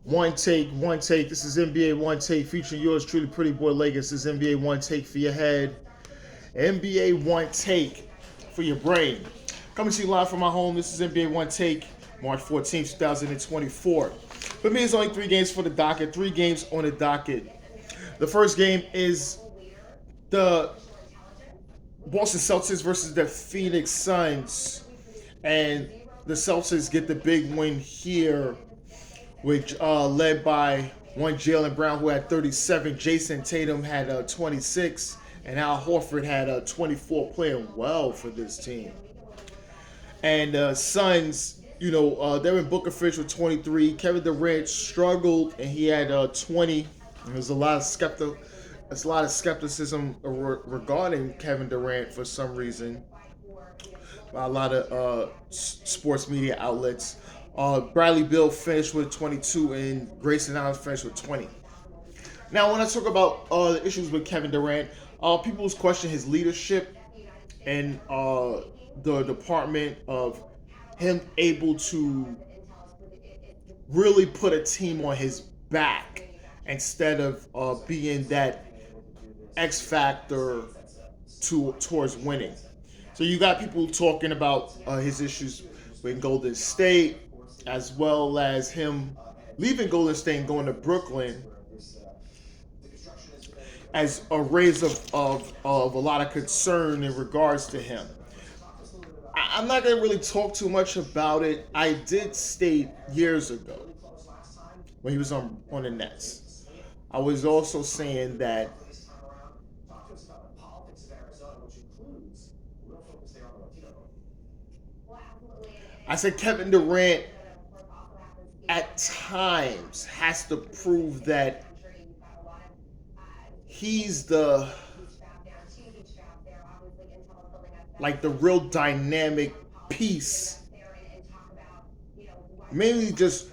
One take, one take. This is NBA One Take featuring yours truly, Pretty Boy Lakers. This is NBA One Take for your head. NBA One Take for your brain. Coming to you live from my home. This is NBA One Take, March 14th, 2024. For me, it's only 3 games for the docket. 3 games on the docket. The first game is the Boston Celtics versus the Phoenix Suns. And the Celtics get the big win here, which led by one Jaylen Brown, who had 37. Jason Tatum had 26. And Al Horford had 24, playing well for this team. And Suns, Devin Booker finished with 23. Kevin Durant struggled, and he had 20. There's a lot of skepticism regarding Kevin Durant for some reason. A lot of sports media outlets. Bradley Beal finished with 22, and Grayson Allen finished with 20. Now, when I talk about the issues with Kevin Durant, people question his leadership and the department of him able to really put a team on his back instead of being that X factor towards winning. So you got people talking about his issues with Golden State, as well as him leaving Golden State and going to Brooklyn as a raise of a lot of concern in regards to him. I'm not going to really talk too much about it. I did state years ago when he was on the Nets. I was also saying that I said Kevin Durant at times has to prove that he's the real dynamic piece. Mainly just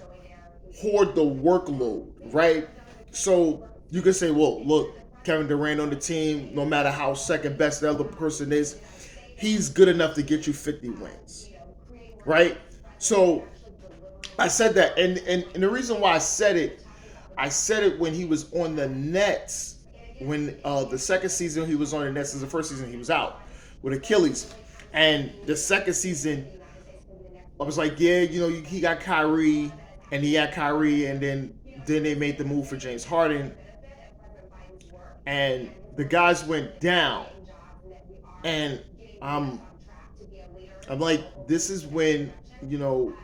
hoard the workload, right? So you can say, well, look, Kevin Durant on the team, no matter how second best the other person is, he's good enough to get you 50 wins, right? So I said that, and the reason why I said it when he was on the Nets. When the second season he was on the Nets, is the first season he was out with Achilles, and the second season I was like, yeah, he got Kyrie, and he had Kyrie, and then they made the move for James Harden, and the guys went down, and I'm like, this is when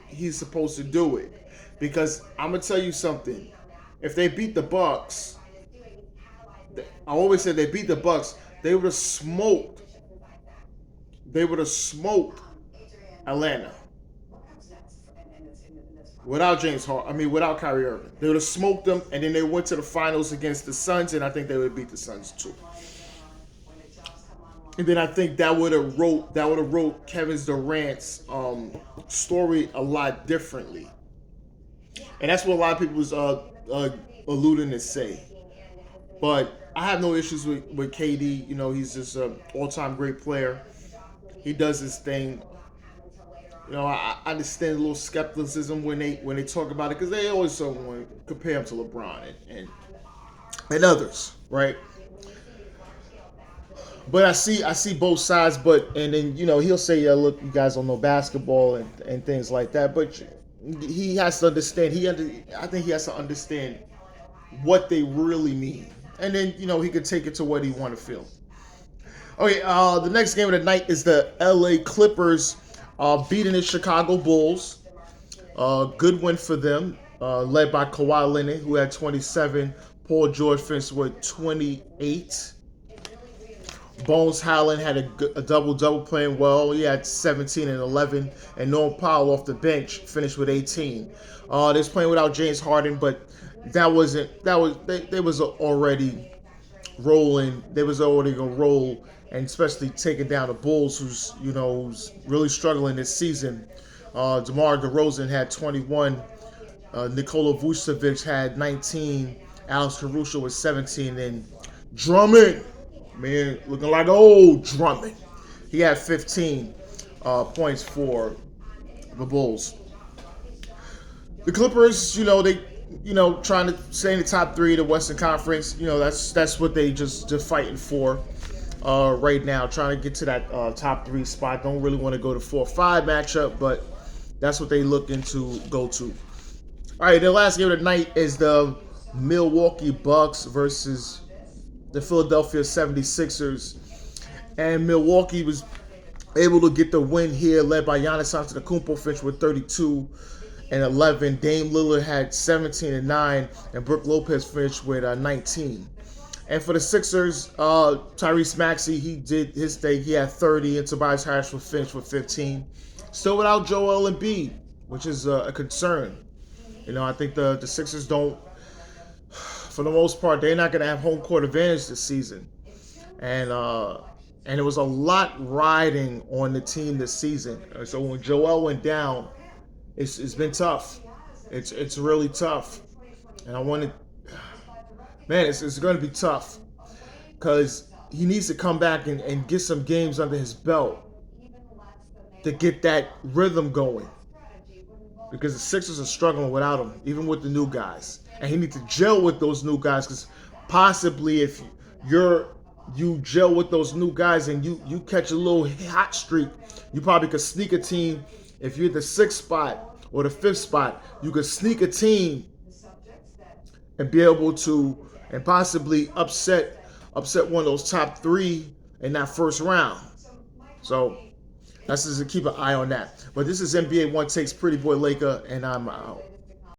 he's supposed to do it, because I'm gonna tell you something. If they beat the Bucks, I always said they beat the Bucks, they would have smoked. They would have smoked Atlanta without without Kyrie Irving. They would have smoked them, and then they went to the finals against the Suns, and I think they would beat the Suns too. And then I think that would have wrote Kevin Durant's story a lot differently, and that's what a lot of people was alluding to say. But I have no issues with KD. He's just an all-time great player. He does his thing. I understand a little skepticism when they talk about it, because they always want to compare him to LeBron and others, right? But I see both sides. And then he'll say, yeah, look, you guys don't know basketball and things like that. But he has to understand. I think he has to understand what they really mean, and then he could take it to what he want to feel. Okay, the next game of the night is the LA Clippers beating the Chicago Bulls. Good win for them, led by Kawhi Leonard, who had 27. Paul George finished with 28. Bones Highland had a double-double, playing well. He had 17 and 11. And Norman Powell off the bench finished with 18. They was playing without James Harden, but they was already rolling. They was already gonna roll, and especially taking down the Bulls, who's really struggling this season. DeMar DeRozan had 21. Nikola Vucevic had 19. Alex Caruso was 17, and Drummond, man, looking like old Drummond, he had 15 points for the Bulls. The Clippers, they, trying to stay in the top three of the Western Conference. That's what they just fighting for right now, trying to get to that top three spot. Don't really want to go to 4-5 matchup, but that's what they looking to go to. All right, the last game of the night is the Milwaukee Bucks versus the Philadelphia 76ers. And Milwaukee was able to get the win here, led by Giannis Antetokounmpo, finished with 32 and 11. Dame Lillard had 17 and 9, and Brook Lopez finished with 19. And for the Sixers, Tyrese Maxey, he did his thing. He had 30, and Tobias Harris finished with 15. Still without Joel Embiid, which is a concern. I think the Sixers don't, for the most part, they're not going to have home court advantage this season. And it was a lot riding on the team this season. So when Joel went down, it's been tough. It's really tough. And I wanted, man, it's going to be tough because he needs to come back and get some games under his belt to get that rhythm going. Because the Sixers are struggling without him, even with the new guys. And he needs to gel with those new guys because possibly if you gel with those new guys and you catch a little hot streak, you probably could sneak a team. If you're the 6th spot or the 5th spot, you could sneak a team and be able to and possibly upset one of those top 3 in that first round. So that's just to keep an eye on that. But this is NBA One Takes Pretty Boy Laker, and I'm out.